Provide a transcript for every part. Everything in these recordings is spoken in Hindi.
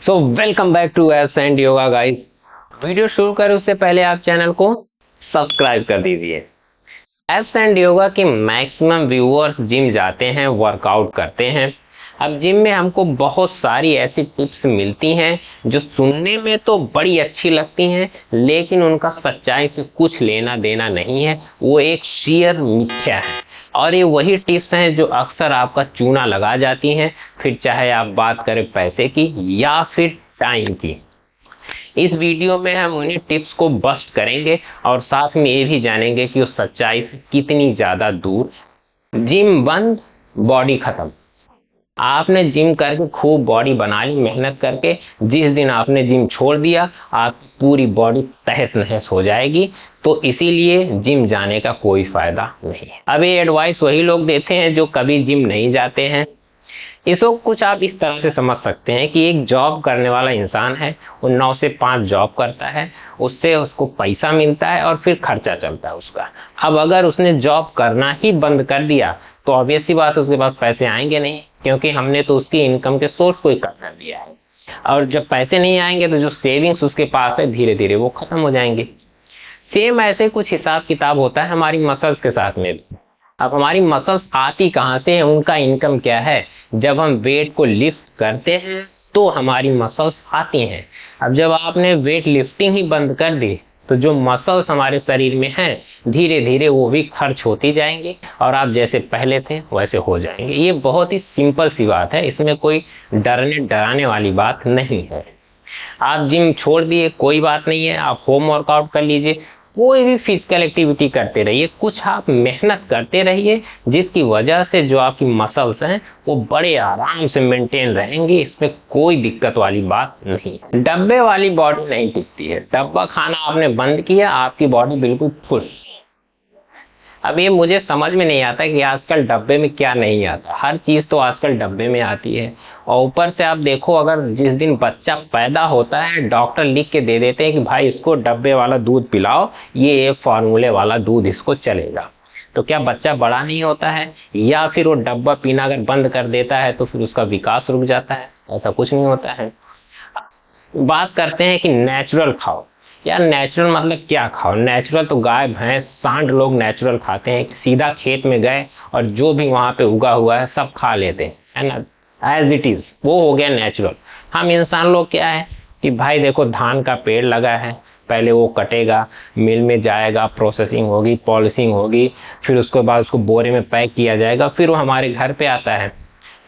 So welcome back to abs and yoga guys. Video शुरू करें उससे पहले आप चैनल को सब्सक्राइब कर दीजिए। एब्स एंड योगा के मैक्सिमम व्यूअर्स जिम जाते हैं, वर्कआउट करते हैं। अब जिम में हमको बहुत सारी ऐसी टिप्स मिलती हैं जो सुनने में तो बड़ी अच्छी लगती हैं, लेकिन उनका सच्चाई से कुछ लेना देना नहीं है। वो एक शेयर मिथ्या है और ये वही टिप्स हैं जो अक्सर आपका चूना लगा जाती हैं, फिर चाहे आप बात करें पैसे की या फिर टाइम की। इस वीडियो में हम उन्हीं टिप्स को बस्ट करेंगे और साथ में ये भी जानेंगे कि वो सच्चाई से कितनी ज्यादा दूर। जिम बंद, बॉडी खत्म। आपने जिम करके खूब बॉडी बना ली मेहनत करके, जिस दिन आपने जिम छोड़ दिया आपकी पूरी बॉडी तहस नहस हो जाएगी। तो इसीलिए जिम जाने का कोई फायदा नहीं है। अब ये एडवाइस वही लोग देते हैं जो कभी जिम नहीं जाते हैं। इसको कुछ आप इस तरह से समझ सकते हैं कि एक जॉब करने वाला इंसान है, वो 9 से 5 जॉब करता है, उससे उसको पैसा मिलता है और फिर खर्चा चलता है उसका। अब अगर उसने जॉब करना ही बंद कर दिया तो ऑब्वियस सी बात है उसके पास पैसे आएंगे नहीं, क्योंकि हमने तो उसकी इनकम के सोर्स को ही कट कर दिया है। और जब पैसे नहीं आएंगे तो जो सेविंग्स उसके पास है धीरे धीरे वो खत्म हो जाएंगे। सेम ऐसे कुछ हिसाब किताब होता है हमारी मसल्स के साथ में भी। अब हमारी मसल्स आती कहाँ से है, उनका इनकम क्या है? जब हम वेट को लिफ्ट करते हैं तो हमारी मसल्स आती हैं। अब जब आपने वेट लिफ्टिंग ही बंद कर दी तो जो मसल्स हमारे शरीर में हैं धीरे धीरे वो भी खर्च होती जाएंगी और आप जैसे पहले थे वैसे हो जाएंगे। ये बहुत ही सिंपल सी बात है, इसमें कोई डराने वाली बात नहीं है। आप जिम छोड़ दिए कोई बात नहीं है, आप होम वर्कआउट कर लीजिए, कोई भी फिजिकल एक्टिविटी करते रहिए, कुछ आप मेहनत करते रहिए, जिसकी वजह से जो आपकी मसल्स हैं वो बड़े आराम से मेंटेन रहेंगे। इसमें कोई दिक्कत वाली बात नहीं है। डब्बे वाली बॉडी नहीं टिकती है। डब्बा खाना आपने बंद किया, आपकी बॉडी बिल्कुल फुल। अब ये मुझे समझ में नहीं आता कि आजकल डब्बे में क्या नहीं आता। हर चीज तो आजकल डब्बे में आती है। और ऊपर से आप देखो, अगर जिस दिन बच्चा पैदा होता है डॉक्टर लिख के दे देते हैं कि भाई इसको डब्बे वाला दूध पिलाओ, ये फॉर्मूले वाला दूध इसको चलेगा। तो क्या बच्चा बड़ा नहीं होता है? या फिर वो डब्बा पीना अगर बंद कर देता है तो फिर उसका विकास रुक जाता है? ऐसा कुछ नहीं होता है। बात करते हैं कि नेचुरल खाओ। यार नेचुरल मतलब क्या खाओ? नेचुरल तो गाय भैंस सांड लोग नेचुरल खाते हैं, सीधा खेत में गए और जो भी वहां पे उगा हुआ है सब खा लेते हैं, है ना, एज इट इज। वो हो गया नेचुरल। हम इंसान लोग क्या है कि भाई देखो धान का पेड़ लगा है, पहले वो कटेगा, मिल में जाएगा, प्रोसेसिंग होगी, पॉलिशिंग होगी, फिर उसके बाद उसको बोरे में पैक किया जाएगा, फिर वो हमारे घर पे आता है,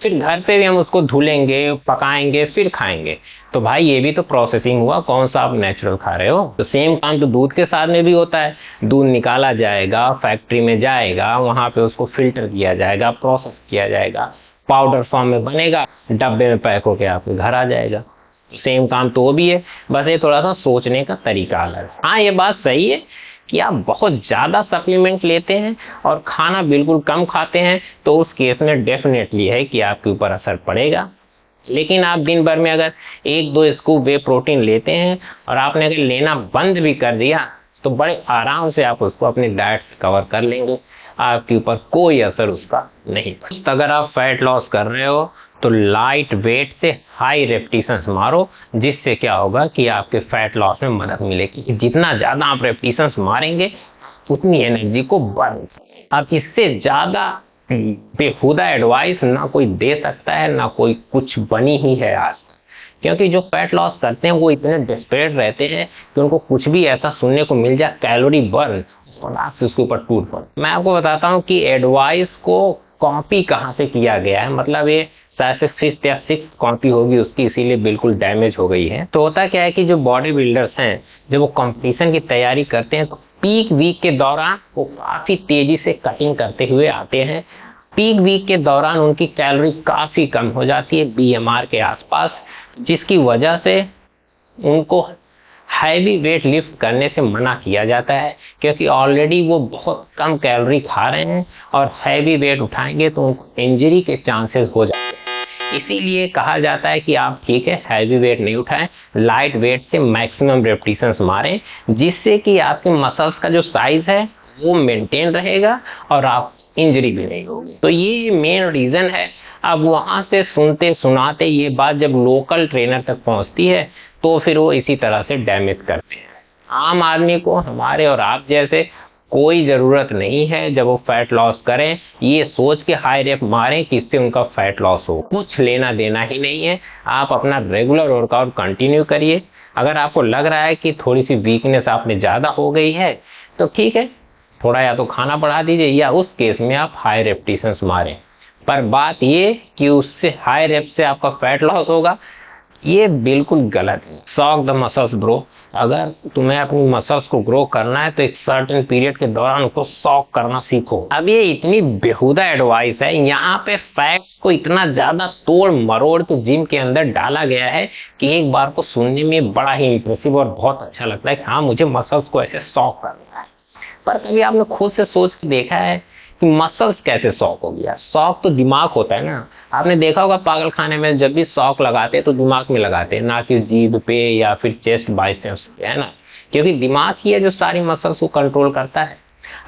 फिर घर पे भी हम उसको धुलेंगे, पकाएंगे, फिर खाएंगे। तो भाई ये भी तो प्रोसेसिंग हुआ, कौन सा आप नेचुरल खा रहे हो? तो सेम काम तो दूध के साथ में भी होता है। दूध निकाला जाएगा, फैक्ट्री में जाएगा, वहां पे उसको फिल्टर किया जाएगा, प्रोसेस किया जाएगा, पाउडर फॉर्म में बनेगा, डब्बे में पैक होके आपके घर आ जाएगा। सेम काम तो वो भी है, बस ये थोड़ा सा सोचने का तरीका अलग है। हाँ ये बात सही है कि आप बहुत ज्यादा सप्लीमेंट लेते हैं और खाना बिल्कुल कम खाते हैं तो उस केस में डेफिनेटली है कि आपके ऊपर असर पड़ेगा। लेकिन आप दिन भर में अगर 1-2 स्कूप वे प्रोटीन लेते हैं और आपने अगर लेना बंद भी कर दिया तो बड़े आराम से आप उसको अपनी डाइट से कवर कर लेंगे, आपके ऊपर कोई असर उसका नहीं पड़ेगा। अगर आप फैट लॉस कर रहे हो तो लाइट वेट से हाई रेपिटेशंस मारो, जिससे क्या होगा कि आपके फैट लॉस में मदद मिलेगी। जितना ज्यादा आप रेपिटेशंस मारेंगे उतनी एनर्जी को बर्न। अब इससे ज्यादा बेहुदा एडवाइस ना कोई दे सकता है, ना कोई कुछ बनी ही है आज। क्योंकि जो फैट लॉस करते हैं वो इतने डेस्परेट रहते हैं कि उनको कुछ भी ऐसा सुनने को मिल जाए कैलोरी बर्न, से उसके ऊपर टूट पड़। मैं आपको बताता हूँ कि एडवाइस को कॉपी कहाँ से किया गया है। मतलब ये शायद से 5th या 6th कॉपी होगी उसकी, इसीलिए बिल्कुल डैमेज हो गई है। तो होता क्या है कि जो बॉडी बिल्डर्स हैं जब वो कंपटीशन की तैयारी करते हैं तो पीक वीक के दौरान वो काफी तेजी से कटिंग करते हुए आते हैं। पीक वीक के दौरान उनकी कैलोरी काफी कम हो जाती है, BMR के आसपास, जिसकी वजह से उनको हैवी वेट लिफ्ट करने से मना किया जाता है, क्योंकि ऑलरेडी वो बहुत कम कैलोरी खा रहे हैं और हैवी वेट उठाएंगे तो उनको इंजरी के चांसेस हो जाते हैं। इसीलिए कहा जाता है कि आप ठीक है हैवी वेट नहीं उठाएं, लाइट वेट से मैक्सिमम रेपिटेशंस मारें, जिससे कि आपके मसल्स का जो साइज है वो मेंटेन रहेगा और आप इंजरी भी नहीं होगी। तो ये मेन रीजन है अब वहां से सुनते सुनाते ये बात जब लोकल ट्रेनर तक पहुंचती है तो फिर वो इसी तरह से डैमेज करते हैं। आम आदमी को, हमारे और आप जैसे, कोई जरूरत नहीं है जब वो फैट लॉस करें ये सोच के हाई रेप मारें कि इससे उनका फैट लॉस हो। कुछ लेना देना ही नहीं है। आप अपना रेगुलर वर्कआउट कंटिन्यू करिए। अगर आपको लग रहा है कि थोड़ी सी वीकनेस आप में ज्यादा हो गई है तो ठीक है, थोड़ा या तो खाना बढ़ा दीजिए या उस केस में आप हाई रेपिटेशंस मारें। पर बात ये कि उससे हाई रेप से आपका फैट लॉस होगा, ये बिल्कुल गलत है। Soak the muscles bro. अगर तुम्हें अपनी मसल्स को ग्रो करना है तो एक सर्टेन पीरियड के दौरान उसको सॉक करना सीखो। अब ये इतनी बेहुदा एडवाइस है, यहाँ पे फैक्ट्स को इतना ज्यादा तोड़ मरोड़ के जिम के अंदर डाला गया है कि एक बार को सुनने में बड़ा ही इंप्रेसिव और बहुत अच्छा लगता है कि हाँ, मुझे मसल्स को ऐसे सॉक करना है। पर कभी आपने खुद से सोच के देखा है कि मसल्स कैसे सॉक हो गया? सॉक तो दिमाग होता है ना। आपने देखा होगा पागल खाने में जब भी सॉक लगाते हैं तो दिमाग में लगाते हैं, ना कि जीभ पे या फिर चेस्ट बाइसेप्स पे, है ना? क्योंकि दिमाग ही है जो सारी मसल्स को कंट्रोल करता है।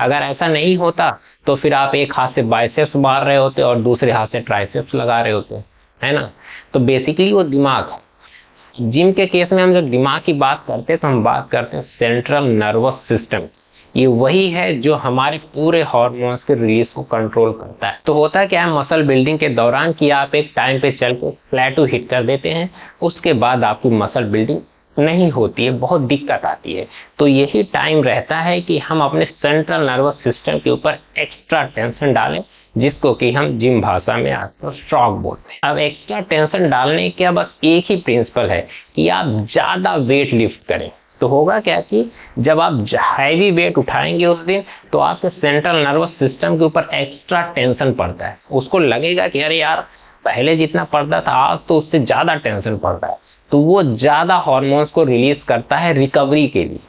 अगर ऐसा नहीं होता तो फिर आप एक हाथ से बाइसेप्स मार रहे होते और दूसरे हाथ से ट्राइसेप्स लगा रहे होते, है ना? तो बेसिकली वो दिमाग है। जिम के केस में हम जब दिमाग की बात करते हैं तो हम बात करते हैं सेंट्रल नर्वस सिस्टम। ये वही है जो हमारे पूरे हार्मोन्स के रिलीज को कंट्रोल करता है। तो होता क्या है मसल बिल्डिंग के दौरान कि आप एक टाइम पे चल के प्लेटू हिट कर देते हैं, उसके बाद आपकी मसल बिल्डिंग नहीं होती है, बहुत दिक्कत आती है। तो यही टाइम रहता है कि हम अपने सेंट्रल नर्वस सिस्टम के ऊपर एक्स्ट्रा टेंशन डालें, जिसको कि हम जिम भाषा में आजकल शॉक बोलते हैं। अब एक्स्ट्रा टेंशन डालने का बस एक ही प्रिंसिपल है कि आप ज्यादा वेट लिफ्ट करें। तो होगा क्या कि जब आप हैवी वेट उठाएंगे उस दिन तो आपके सेंट्रल नर्वस सिस्टम के ऊपर एक्स्ट्रा टेंशन पड़ता है। उसको लगेगा कि अरे यार, पहले जितना पड़ता था आज तो उससे ज्यादा टेंशन पड़ रहा है। तो वो ज्यादा हार्मोन्स को रिलीज करता है रिकवरी के लिए।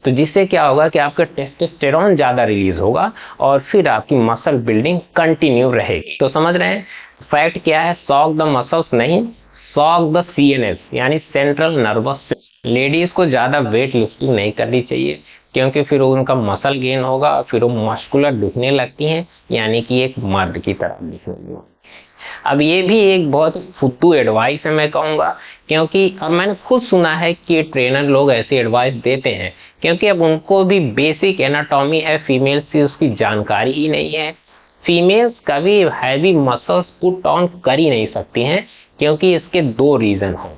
तो जिससे क्या होगा कि आपका टेस्टोस्टेरोन ज्यादा रिलीज होगा और फिर आपकी मसल बिल्डिंग कंटिन्यू रहेगी। तो समझ रहे हैं फैक्ट क्या है? सॉक द मसल्स नहीं, सॉक द सीएनएस यानी सेंट्रल नर्वस सिस्टम। लेडीज को ज्यादा वेट लिफ्टिंग नहीं करनी चाहिए क्योंकि फिर उनका मसल गेन होगा, फिर वो मस्कुलर दिखने लगती हैं, यानी कि एक मर्द की तरह दिखने लगती। अब ये भी एक बहुत फुद्दू एडवाइस है मैं कहूँगा, क्योंकि अब मैंने खुद सुना है कि ट्रेनर लोग ऐसी एडवाइस देते हैं क्योंकि अब उनको भी बेसिक एनाटॉमी है फीमेल्स की, उसकी जानकारी ही नहीं है। फीमेल्स कभी हैवी मसल्स पुट ऑन कर ही नहीं सकती हैं क्योंकि इसके दो रीजन हैं।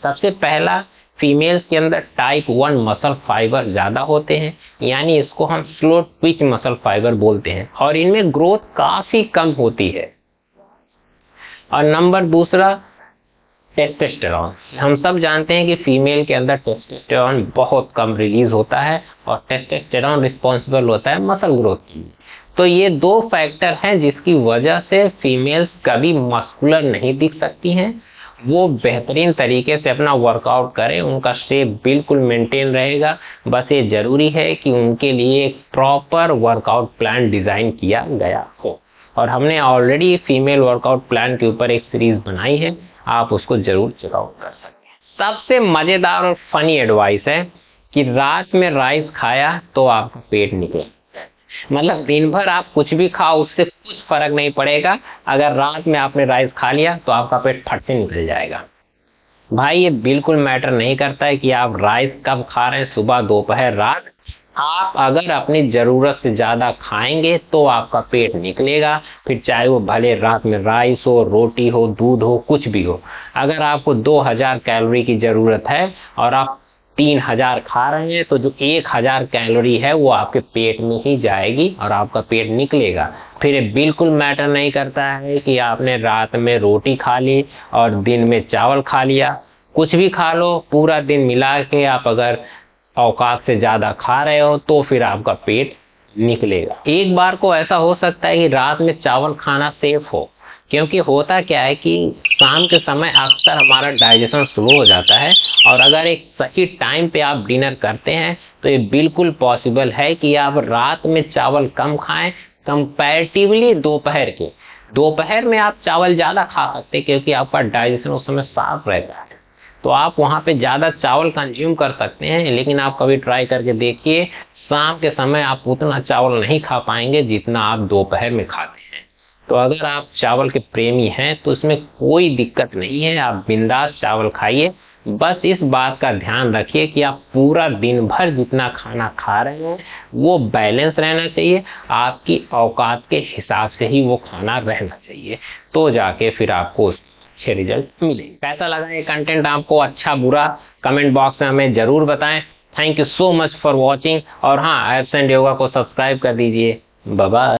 सबसे पहला, फीमेल्स के अंदर टाइप 1 मसल फाइबर ज्यादा होते हैं, यानी इसको हम स्लो ट्विच मसल फाइबर बोलते हैं, और इनमें ग्रोथ काफी कम होती है। और नंबर दूसरा, टेस्टोस्टेरोन। हम सब जानते हैं कि फीमेल के अंदर टेस्टोस्टेरोन बहुत कम रिलीज होता है और टेस्टोस्टेरोन रिस्पॉन्सिबल होता है मसल ग्रोथ के लिए। तो ये दो फैक्टर हैं जिसकी वजह से फीमेल्स कभी मस्कुलर नहीं दिख सकती हैं। वो बेहतरीन तरीके से अपना वर्कआउट करें, उनका शेप बिल्कुल मेंटेन रहेगा। बस ये जरूरी है कि उनके लिए एक प्रॉपर वर्कआउट प्लान डिजाइन किया गया हो, और हमने ऑलरेडी फीमेल वर्कआउट प्लान के ऊपर एक सीरीज बनाई है, आप उसको जरूर चेकआउट कर सकते हैं। सबसे मजेदार और फनी एडवाइस है कि रात में राइस खाया तो आपका पेट निकले। मतलब दिन भर आप कुछ भी खाओ उससे कुछ फर्क नहीं पड़ेगा, अगर रात में आपने राइस खा लिया तो आपका पेट फट से निकल जाएगा। भाई ये बिल्कुल मैटर नहीं करता है कि आप राइस कब खा रहे हैं, सुबह, दोपहर, रात। आप अगर अपनी जरूरत से ज्यादा खाएंगे तो आपका पेट निकलेगा, फिर चाहे वो भले रात में राइस हो, रोटी हो, दूध हो, कुछ भी हो। अगर आपको 2000 कैलोरी की जरूरत है और आप 3000 खा रहे हैं तो जो 1000 कैलोरी है वो आपके पेट में ही जाएगी और आपका पेट निकलेगा। फिर बिल्कुल मैटर नहीं करता है कि आपने रात में रोटी खा ली और दिन में चावल खा लिया। कुछ भी खा लो, पूरा दिन मिला के आप अगर औकात से ज्यादा खा रहे हो तो फिर आपका पेट निकलेगा। एक बार को ऐसा हो सकता है कि रात में चावल खाना सेफ हो, क्योंकि होता क्या है कि शाम के समय अक्सर हमारा डाइजेशन स्लो हो जाता है, और अगर एक सही टाइम पे आप डिनर करते हैं तो ये बिल्कुल पॉसिबल है कि आप रात में चावल कम खाएं कंपैरेटिवली दोपहर के। दोपहर में आप चावल ज्यादा खा सकते हैं क्योंकि आपका डाइजेशन उस समय साफ रहता है, तो आप वहां पे ज्यादा चावल कंज्यूम कर सकते हैं। लेकिन आप कभी ट्राई करके देखिए, शाम के समय आप उतना चावल नहीं खा पाएंगे जितना आप दोपहर में खाते हैं। तो अगर आप चावल के प्रेमी हैं तो इसमें कोई दिक्कत नहीं है, आप बिंदास चावल खाइए। बस इस बात का ध्यान रखिए कि आप पूरा दिन भर जितना खाना खा रहे हैं वो बैलेंस रहना चाहिए, आपकी औकात के हिसाब से ही वो खाना रहना चाहिए, तो जाके फिर आपको अच्छे रिजल्ट मिले। कैसा लगा ये कंटेंट आपको, अच्छा बुरा कमेंट बॉक्स में हमें जरूर बताएं। Thank you so much for watching. और हाँ, एब्स एंड योगा को सब्सक्राइब कर दीजिए। बाय बाय।